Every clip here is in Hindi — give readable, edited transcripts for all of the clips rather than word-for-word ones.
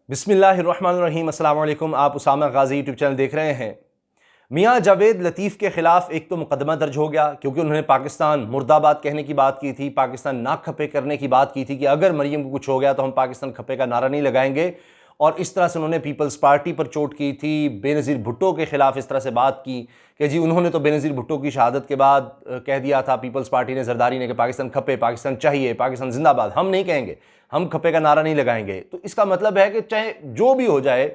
बिस्मिल्लाहिर्रहमानिर्रहीम। अस्सलाम वालेकुम। आप उसामा गाजी यूट्यूब चैनल देख रहे हैं। मियाँ जावेद लतीफ़ के ख़िलाफ़ एक तो मुकदमा दर्ज हो गया क्योंकि उन्होंने पाकिस्तान मुर्दाबाद कहने की बात की थी, पाकिस्तान नाक खपे करने की बात की थी कि अगर मरीम को कुछ हो गया तो हम पाकिस्तान खपे का नारा नहीं लगाएंगे। और इस तरह से उन्होंने पीपल्स पार्टी पर चोट की थी, बेनज़ीर भुट्टो के ख़िलाफ़ इस तरह से बात की कि जी उन्होंने तो बेनज़ीर भुट्टो की शहादत के बाद कह दिया था पीपल्स पार्टी ने, जरदारी ने, कि पाकिस्तान खपे, पाकिस्तान चाहिए, पाकिस्तान जिंदाबाद। हम नहीं कहेंगे, हम खपे का नारा नहीं लगाएंगे। तो इसका मतलब है कि चाहे जो भी हो जाए,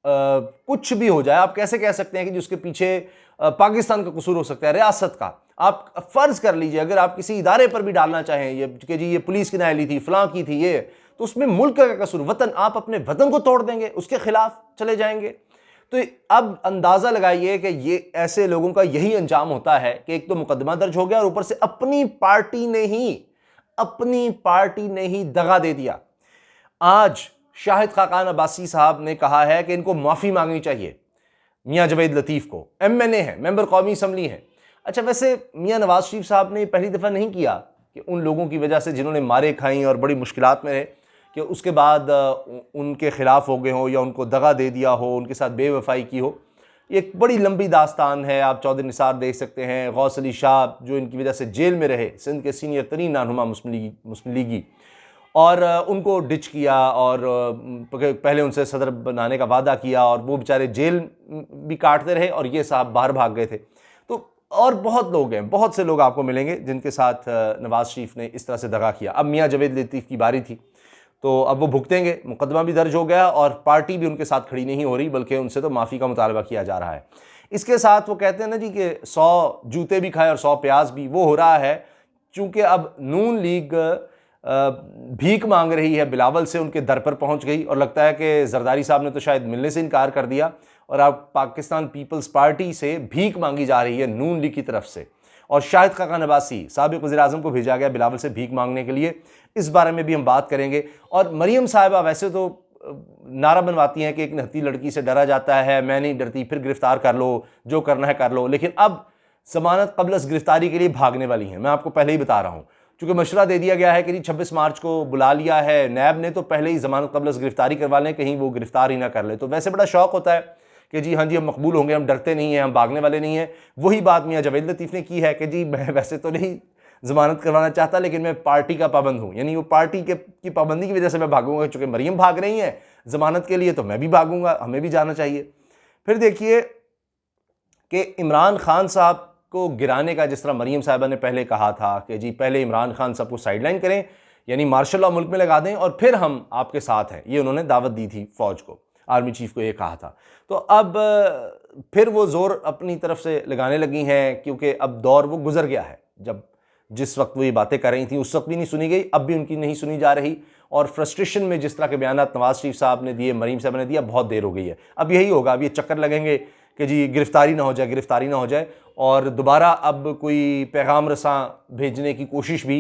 कुछ भी हो जाए, आप कैसे कह सकते हैं कि जिसके पीछे पाकिस्तान का कसूर हो सकता है, रियासत का। आप फर्ज कर लीजिए अगर आप किसी इदारे पर भी डालना चाहें ये कि जी ये पुलिस की नायली थी, फलां की थी, ये तो उसमें मुल्क का कसूर, वतन, आप अपने वतन को तोड़ देंगे, उसके खिलाफ चले जाएंगे। तो अब अंदाजा लगाइए कि ये ऐसे लोगों का यही अंजाम होता है कि एक तो मुकदमा दर्ज हो गया और ऊपर से अपनी पार्टी ने ही दगा दे दिया। आज शाहिद खाकान अब्बासी साहब ने कहा है कि इनको माफी मांगनी चाहिए, मियाँ जावेद लतीफ को। एमएनए है, मेंबर कौमी असम्बली है। अच्छा, वैसे मियाँ नवाज शरीफ साहब ने पहली दफ़ा नहीं किया कि उन लोगों की वजह से जिन्होंने मारे खाई और बड़ी मुश्किलात में रहे, कि उसके बाद उनके खिलाफ हो गए हों या उनको दगा दे दिया हो, उनके साथ बेवफाई की हो। एक बड़ी लंबी दास्तान है। आप चौधरी निसार देख सकते हैं, गौस अली शाह जो इनकी वजह से जेल में रहे, सिंध के सीनियर तरीन रहनुमा मुस्लिम लीगी, और उनको डिच किया और पहले उनसे सदर बनाने का वादा किया और वो बेचारे जेल भी काटते रहे और ये साहब बाहर भाग गए थे। तो और बहुत लोग हैं, बहुत से लोग आपको मिलेंगे जिनके साथ नवाज शरीफ ने इस तरह से दगा किया। अब मियाँ जावेद लतीफ़ की बारी थी तो अब वो भुगतेंगे। मुकदमा भी दर्ज हो गया और पार्टी भी उनके साथ खड़ी नहीं हो रही, बल्कि उनसे तो माफ़ी का मुतालबा किया जा रहा है। इसके साथ वो कहते हैं ना जी कि 100 जूते भी खाए और 100 प्याज भी, वो हो रहा है। चूँकि अब नून लीग भीख मांग रही है बिलावल से, उनके दर पर पहुंच गई और लगता है कि जरदारी साहब ने तो शायद मिलने से इनकार कर दिया और अब पाकिस्तान पीपल्स पार्टी से भीख मांगी जा रही है नून लीग की तरफ से। और शाहिद खाकान अब्बासी साबिक़ वज़ीर-ए-आज़म को भेजा गया बिलावल से भीख मांगने के लिए। इस बारे में भी हम बात करेंगे। और मरियम साहिबा वैसे तो नारा बनवाती हैं कि एक निहत्ती लड़की से डरा जाता है, मैं नहीं डरती, फिर गिरफ्तार कर लो, जो करना है कर लो। लेकिन अब जमानत क़ब्ल गिरफ्तारी के लिए भागने वाली हैं। मैं आपको पहले ही बता रहा हूँ, चूँकि मशवरा दे दिया गया है कि जी 26 मार्च को बुला लिया है नैब ने, तो पहले ही जमानत क़ब्ल गिरफ्तारी करवा लें, कहीं वो गिरफ्तार ही ना कर ले। तो वैसे बड़ा शौक होता है कि जी हाँ जी हम मकबूल होंगे, हम डरते नहीं हैं, हम भागने वाले नहीं हैं। वही बात मियाँ जावेद लतीफ़ ने की है कि जी मैं वैसे तो नहीं ज़मानत करवाना चाहता, लेकिन मैं पार्टी का पाबंद हूँ, यानी वो पार्टी की पाबंदी की वजह से मैं भागूंगा। चूँकि मरियम भाग रही हैं ज़मानत के लिए तो मैं भी भागूंगा, हमें भी जाना चाहिए। फिर देखिए कि इमरान खान साहब को गिराने का, जिस तरह मरियम साहिबा ने पहले कहा था कि जी पहले इमरान खान साहब को साइडलाइन करें, यानी मार्शल लॉ मुल्क में लगा दें और फिर हम आपके साथ हैं, ये उन्होंने दावत दी थी फ़ौज को, आर्मी चीफ को ये कहा था। तो अब फिर वो ज़ोर अपनी तरफ से लगाने लगी हैं क्योंकि अब दौर वो गुजर गया है। जब जिस वक्त वो ये बातें कर रही थी उस वक्त भी नहीं सुनी गई, अब भी उनकी नहीं सुनी जा रही। और फ्रस्ट्रेशन में जिस तरह के बयान नवाज शरीफ साहब ने दिए, मरीम साहब ने दिया, बहुत देर हो गई है। अब यही होगा, अब ये चक्कर लगेंगे कि जी गिरफ्तारी ना हो जाए, गिरफ्तारी ना हो जाए, और दोबारा अब कोई पैगाम रसां भेजने की कोशिश भी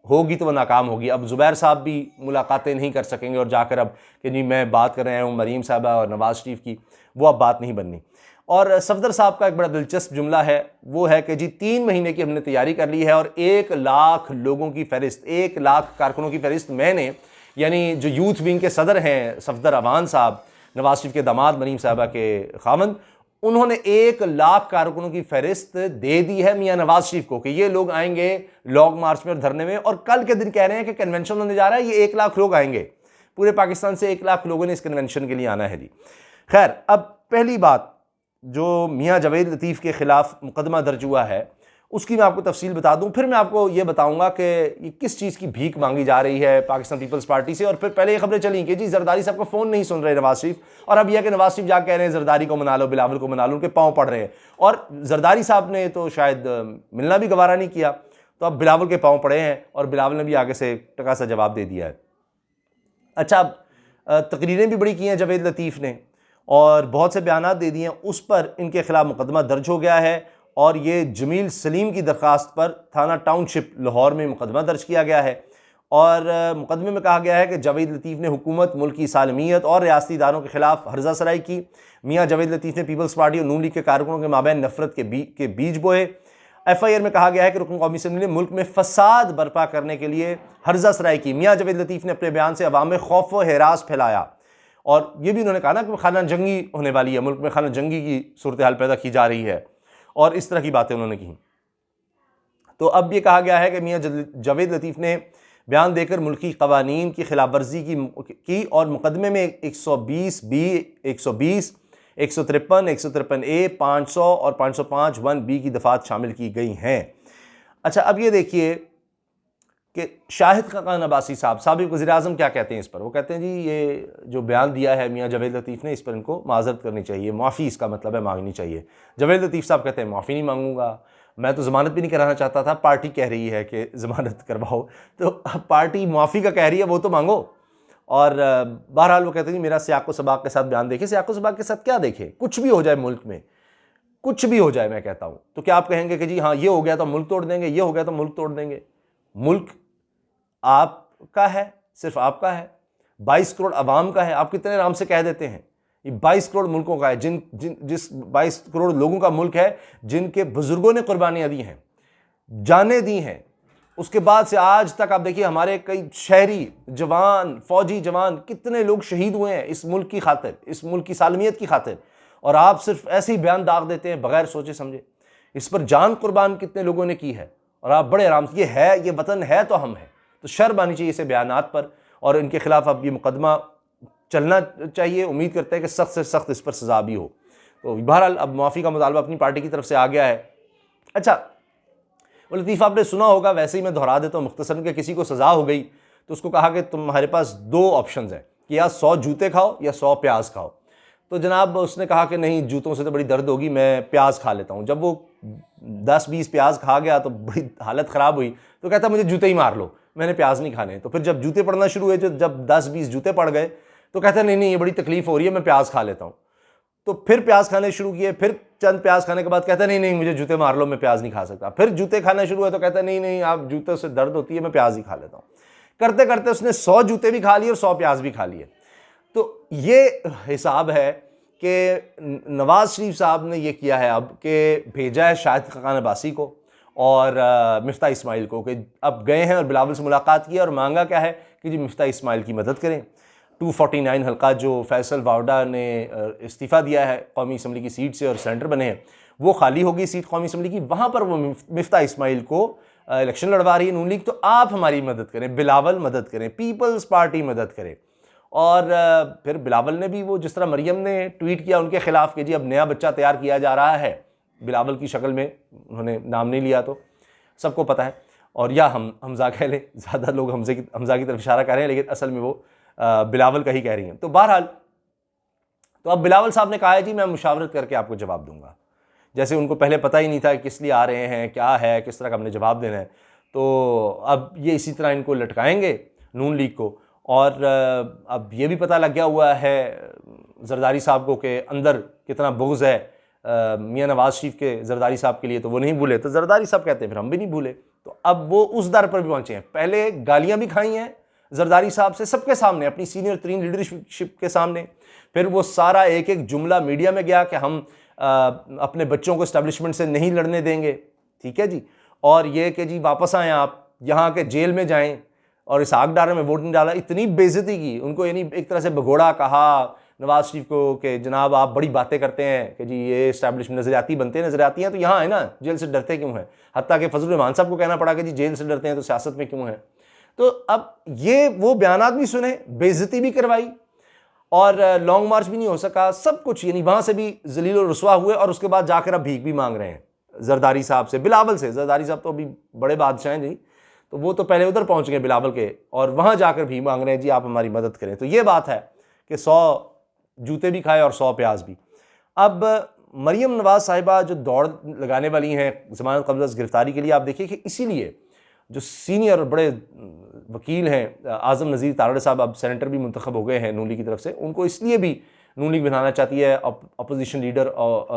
होगी तो वह नाकाम होगी। अब ज़ुबैर साहब भी मुलाकातें नहीं कर सकेंगे और जाकर अब कि जी मैं बात कर रहे हूँ मरीम साहबा और नवाज शरीफ की, वो अब बात नहीं बननी। और सफदर साहब का एक बड़ा दिलचस्प जुमला है, वो है कि जी 3 महीने की हमने तैयारी कर ली है और 1 लाख लोगों की फहरिस्त, 1 लाख कारकुनों की फहरिस्त मैंने, यानी जो यूथ विंग के सदर हैं सफदर अवान साहब, नवाज शरीफ के दामाद मरीम साहबा के खावंद, उन्होंने 1 लाख कारकुनों की फहरिस्त दे दी है मियाँ नवाज शरीफ को कि ये लोग आएंगे लॉन्ग मार्च में और धरने में। और कल के दिन कह रहे हैं कि कन्वेंशन होने जा रहा है, ये 1 लाख लोग आएंगे, पूरे पाकिस्तान से 1 लाख लोगों ने इस कन्वेंशन के लिए आना है जी। खैर, अब पहली बात जो मियाँ जावेद लतीफ़ के ख़िलाफ़ मुकदमा दर्ज हुआ है उसकी मैं आपको तफसील बता दूं, फिर मैं आपको ये बताऊंगा कि ये किस चीज़ की भीख मांगी जा रही है पाकिस्तान पीपल्स पार्टी से। और फिर पहले ये खबरें चली कि जी जरदारी साहब का फ़ोन नहीं सुन रहे नवाज शरीफ, और अब यह कि नवाज शरीफ जा कह रहे हैं जरदारी को मना लो, बिलावल को मना लो, उनके पाँव पड़ रहे हैं। और जरदारी साहब ने तो शायद मिलना भी गवारा नहीं किया, तो अब बिलावल के पाँव पड़े हैं और बिलावल ने भी आगे से टका सा जवाब दे दिया है। अच्छा, तकरीरें भी बड़ी की हैं जावेद लतीफ़ ने और बहुत से बयान दे दिए हैं, उस पर इनके खिलाफ मुकदमा दर्ज हो गया है। और ये जमील सलीम की दरख्वास्त पर थाना टाउनशिप लाहौर में मुकदमा दर्ज किया गया है। और मुकदमे में कहा गया है कि जावेद लतीफ़ ने हुकूमत, मुल्क की सालमियत और रियासती इदारों के खिलाफ हर्जा सराई की। मियाँ जावेद लतीफ़ ने पीपल्स पार्टी और नून लीग के कारकुनों के माबैन नफरत के बीज बोए। FIR में कहा गया है कि रुकन कौमी असम्बली ने मुल्क में फसाद बर्पा करने के लिए हर्जा सराई की। मियाँ जावेद लतीफ़ ने अपने बयान से अवाम में खौफ व हरास फैलाया और ये भी उन्होंने कहा ना कि खाना जंगी होने वाली है, मुल्क में खाना जंगी की सूरत हाल पैदा की जा रही है, और इस तरह की बातें उन्होंने की। तो अब ये कहा गया है कि मियाँ जावेद लतीफ़ ने बयान देकर मुल्की क़वानीन की खिलाफ वर्जी की और मुकदमे में 120 बी, 120, 153, 153 ए, 500 और 505 1 बी की दफ़ात शामिल की गई हैं। अच्छा, अब ये देखिए कि शाहिद खाकान अब्बासी साहब साबिक़ वज़ीर-ए-आज़म क्या कहते हैं इस पर। वो कहते हैं जी ये जो बयान दिया है मियाँ जावेद लतीफ़ ने, इस पर इनको माज़रत करनी चाहिए, माफ़ी इसका मतलब है मांगनी चाहिए। जावेद लतीफ़ साहब कहते हैं माफ़ी नहीं मांगूंगा, मैं तो ज़मानत भी नहीं कराना चाहता था, पार्टी कह रही है कि ज़मानत करवाओ, तो अब पार्टी माफ़ी का कह रही है, वो तो मांगो। और बहरहाल वो कहते हैं कि मेरा सियाक़ो सबाक़ के साथ बयान देखें। सियाक़ो सबाक़ के साथ क्या देखें? कुछ भी हो जाए मुल्क में, कुछ भी हो जाए, मैं कहता हूँ, तो क्या आप कहेंगे कि जी हाँ ये हो गया तो मुल्क तोड़ देंगे, ये हो गया तो मुल्क तोड़ देंगे? मुल्क आपका है, सिर्फ आपका है, 22 करोड़ अवाम का है। आप कितने आराम से कह देते हैं ये 22 करोड़ मुल्कों का है, जिस 22 करोड़ लोगों का मुल्क है, जिनके बुजुर्गों ने कुर्बानियां दी हैं, जानें दी हैं। उसके बाद से आज तक आप देखिए हमारे कई शहरी जवान, फौजी जवान, कितने लोग शहीद हुए हैं इस मुल्क की खातिर, इस मुल्क की सालमियत की खातिर, और आप सिर्फ ऐसे ही बयान दाग देते हैं बगैर सोचे समझे। इस पर जान कुर्बान कितने लोगों ने की है, और आप बड़े आराम से, ये है, ये वतन है तो हम हैं। तो शर्म आनी चाहिए इसे बयानात पर, और इनके खिलाफ अब ये मुकदमा चलना चाहिए। उम्मीद करते हैं कि सख्त से सख्त इस पर सजा भी हो। तो बहरहाल अब माफ़ी का मुतालबा अपनी पार्टी की तरफ से आ गया है। अच्छा, वो लतीफ़ आपने सुना होगा, वैसे ही मैं दोहरा देता हूँ मुख्तसरन, कि किसी को सज़ा हो गई तो उसको कहा कि तुम्हारे पास 2 ऑप्शन हैं कि या 100 जूते खाओ या 100 प्याज खाओ। तो जनाब उसने कहा कि नहीं, जूतों से तो बड़ी दर्द होगी, मैं प्याज खा लेता हूँ। जब वो 10-20 प्याज खा गया तो बड़ी हालत ख़राब हुई, तो कहता मुझे जूते ही मार लो, मैंने प्याज नहीं खाने। तो फिर जब जूते पड़ना शुरू हुए, जब 10-20 जूते पड़ गए, तो कहता नहीं नहीं ये बड़ी तकलीफ हो रही है, मैं प्याज खा लेता हूँ। तो फिर प्याज खाने शुरू किए, फिर चंद प्याज खाने के बाद कहता नहीं नहीं मुझे जूते मार लो, मैं प्याज नहीं खा सकता। फिर जूते खाना शुरू हुए तो कहता नहीं नहीं आप जूतों से दर्द होती है, मैं प्याज ही खा लेता हूँ। करते करते उसने 100 जूते भी खा लिए और 100 प्याज भी खा लिए। तो ये हिसाब है कि नवाज शरीफ साहब ने ये किया है अब, कि भेजा है शाहिद खाकान अब्बासी को और मिफ्ता इस्माइल को, कि अब गए हैं और बिलावल से मुलाकात की और मांगा क्या है कि जी मिफ्ता इस्माइल की मदद करें। 249 हल्का जो फैसल वावडा ने इस्तीफ़ा दिया है कौमी असम्बली की सीट से और सेंटर बने हैं, वो खाली होगी सीट कौमी असम्बली की, वहाँ पर वो मिफ्ता इस्माइल को इलेक्शन लड़वा रही है नून लीग। तो आप हमारी मदद करें, बिलावल मदद करें, पीपल्स पार्टी मदद करें। और फिर बिलावल ने भी, वो जिस तरह मरियम ने ट्वीट किया उनके खिलाफ कि जी अब नया बच्चा तैयार किया जा रहा है बिलावल की शक्ल में, उन्होंने नाम नहीं लिया तो सबको पता है, और या हमजा कह लें, ज़्यादा लोग हमजा की तरफ इशारा कर रहे हैं, लेकिन असल में वो बिलावल का ही कह रही हैं। तो बहरहाल, तो अब बिलावल साहब ने कहा है जी मैं मुशावरत करके आपको जवाब दूंगा। जैसे उनको पहले पता ही नहीं था किस लिए आ रहे हैं, क्या है, किस तरह का हमने जवाब देना है। तो अब ये इसी तरह इनको लटकाएंगे नून लीग को। और अब ये भी पता लग गया हुआ है जरदारी साहब को कि अंदर कितना बुग़्ज़ है मियाँ नवाज शरीफ के जरदारी साहब के लिए, तो वो नहीं भूले। तो जरदारी साहब कहते हैं फिर हम भी नहीं भूले। तो अब वो उस दर पर भी पहुँचे हैं। पहले गालियाँ भी खाई हैं जरदारी साहब से सबके सामने, अपनी सीनियर तरीन लीडरशिप के सामने। फिर वो सारा एक एक जुमला मीडिया में गया कि हम अपने बच्चों को एस्टेब्लिशमेंट से नहीं लड़ने देंगे, ठीक है जी, और ये कि जी वापस आएँ आप, यहाँ के जेल में जाएं, और इस आग डारे में वोट नहीं डाला। इतनी बेइज्जती की उनको, यानी एक तरह से भगोड़ा कहा नवाज शरीफ को कि जनाब आप बड़ी बातें करते हैं कि जी ये एस्टैब्लिशमेंट नजरियाती बनते हैं, नजरियाती हैं तो यहाँ है ना, जेल से डरते क्यों हैं। हत्ता कि फजल रहमान साहब को कहना पड़ा कि जी जेल से डरते हैं तो सियासत में क्यों है। तो अब ये वो बयानात भी सुने, बेइज्जती भी करवाई, और लॉन्ग मार्च भी नहीं हो सका, सब कुछ, यानी वहाँ से भी जलील और रुसवा हुए। और उसके बाद जाकर अब भीख भी मांग रहे हैं जरदारी साहब से, बिलावल से। जरदारी साहब तो अभी बड़े बादशाह हैं जी, तो वो तो पहले उधर पहुँच गए बिलावल के, और वहाँ जाकर भीख मांग रहे हैं जी आप हमारी मदद करें। तो ये बात है कि 100 जूते भी खाए और 100 प्याज भी। अब मरियम नवाज साहिबा जो दौड़ लगाने वाली हैं ज़मानत कब्ज़ा गिरफ्तारी के लिए, आप देखिए कि इसीलिए जो सीनियर और बड़े वकील हैं आज़म नज़ीर तारड़ साहब, अब सेनेटर भी मुंतखब हो गए हैं नून लीग की तरफ से, उनको इसलिए भी नून लीग बनाना चाहती है अपोजिशन लीडर और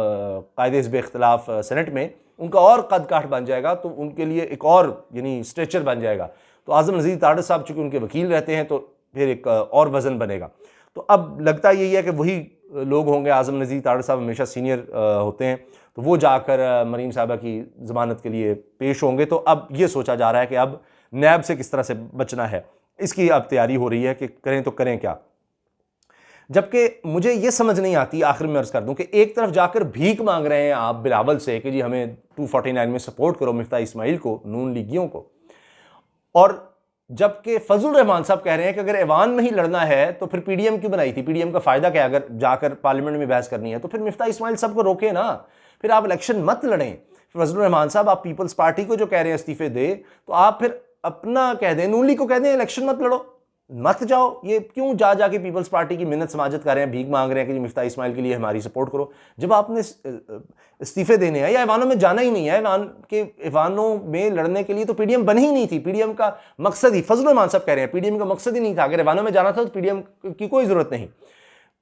कायदे हिज़्ब इख्तिलाफ सेनेट में, उनका और कद काठ बन जाएगा, तो उनके लिए एक और यानी स्ट्रेचर बन जाएगा। तो आज़म नज़ीर तारड़ साहब चूँकि उनके वकील रहते हैं, तो फिर एक और वज़न बनेगा। तो अब लगता यही है कि वही लोग होंगे, आज़म नज़ीर तारड़ साहब हमेशा सीनियर होते हैं, तो वो जाकर मरीम साहबा की ज़मानत के लिए पेश होंगे। तो अब ये सोचा जा रहा है कि अब नैब से किस तरह से बचना है, इसकी अब तैयारी हो रही है कि करें तो करें क्या। जबकि मुझे ये समझ नहीं आती, आखिर में अर्ज कर दूं, कि एक तरफ जाकर भीख मांग रहे हैं आप बिलावल से कि जी हमें 249 में सपोर्ट करो मिफ्ता इस्माइल को, नून लीगियों को, और जबकि फजल रहमान साहब कह रहे हैं कि अगर ऐवान में ही लड़ना है तो फिर पीडीएम क्यों बनाई थी, पीडीएम का फायदा क्या है, अगर जाकर पार्लियामेंट में बहस करनी है तो फिर मिफ्ता इस्माइल सबको रोके ना, फिर आप इलेक्शन मत लड़ें। फजल रहमान साहब, आप पीपल्स पार्टी को जो कह रहे हैं इस्तीफे दे, तो आप फिर अपना कह दें, नून लीग को कह दें इलेक्शन मत लड़ो, मत जाओ। ये क्यों जा जाके पीपल्स पार्टी की मिन्नत समाजत कर रहे हैं, भीख मांग रहे हैं कि मिफ्ता इस्माइल के लिए हमारी सपोर्ट करो, जब आपने इस्तीफे देने हैं या ऐवानों में जाना ही नहीं है। ऐवानों में लड़ने के लिए तो पीडीएम बनी ही नहीं थी, पीडीएम का मकसद ही, फजल रहमान साहब कह रहे हैं पीडीएम का मकसद ही नहीं था। अगर ऐवानों में जाना था तो पीडीएम की कोई जरूरत नहीं,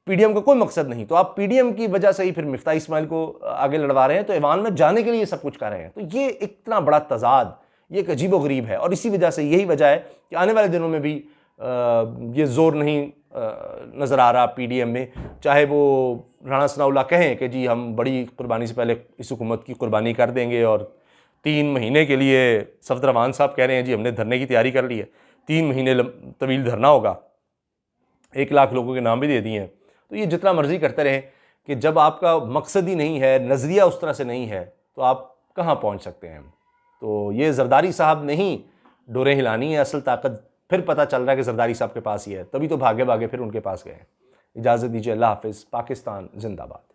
पीडीएम का कोई मकसद नहीं, तो आप पीडीएम की वजह से ही फिर मिफ्ता इस्माइल को आगे लड़वा रहे हैं, तो ऐवान में जाने के लिए सब कुछ कर रहे हैं। तो ये इतना बड़ा तजाद, ये एक अजीब व गरीब है, और इसी वजह से, यही वजह है कि आने वाले दिनों में भी ये जोर नहीं नज़र आ रहा पीडीएम में, चाहे वो राणा सनाउल्लाह कहें कि जी हम बड़ी कुर्बानी से पहले इस हुकूमत की कुर्बानी कर देंगे, और 3 महीने के लिए सफदर रहमान साहब कह रहे हैं जी हमने धरने की तैयारी कर ली है, 3 महीने तवील धरना होगा, 1 लाख लोगों के नाम भी दे दिए हैं। तो ये जितना मर्जी करते रहें, कि जब आपका मकसद ही नहीं है, नज़रिया उस तरह से नहीं है, तो आप कहाँ पहुँच सकते हैं। तो ये जरदारी साहब ने ही डोरें हिलानी है, असल ताकत फिर पता चल रहा है कि जरदारी साहब के पास ही है, तभी तो भागे भागे फिर उनके पास गए। इजाज़त दीजिए, अल्लाह हाफिज़, पाकिस्तान जिंदाबाद।